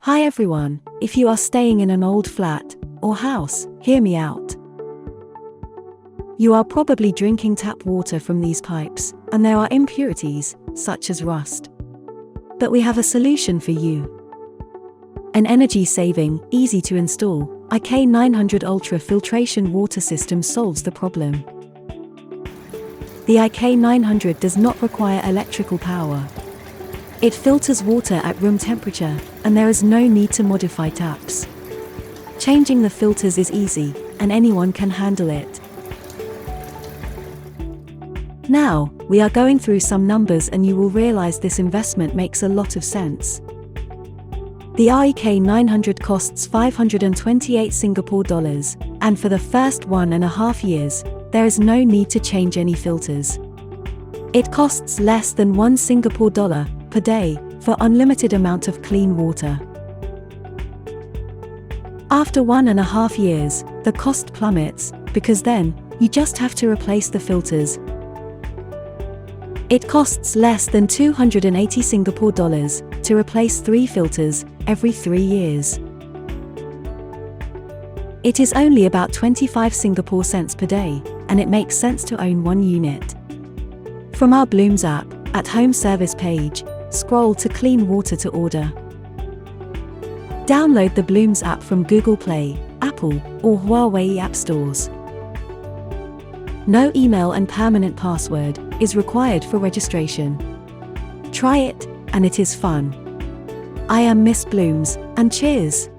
Hi everyone, if you are staying in an old flat or house, hear me out. You are probably drinking tap water from these pipes, and there are impurities, such as rust. But we have a solution for you. An energy-saving, easy-to-install, IK900 ultra-filtration water system solves the problem. The IK900 does not require electrical power. It filters water at room temperature, and there is no need to modify taps. Changing the filters is easy, and anyone can handle it. Now, we are going through some numbers and you will realize this investment makes a lot of sense. The IK900 costs 528 Singapore dollars, and for the first 1.5 years, there is no need to change any filters. It costs less than 1 Singapore dollar per day for unlimited amount of clean water. After 1.5 years, the cost plummets, because then, you just have to replace the filters. It costs less than 280 Singapore dollars to replace 3 filters every 3 years. It is only about 25 Singapore cents per day, and it makes sense to own 1 unit. From our Blooms app, at Home Service page, scroll to Clean Water to order. Download the Blooms app from Google Play, Apple, or Huawei app stores. No email and permanent password is required for registration. Try it, and it is fun. I am Miss Blooms, and cheers!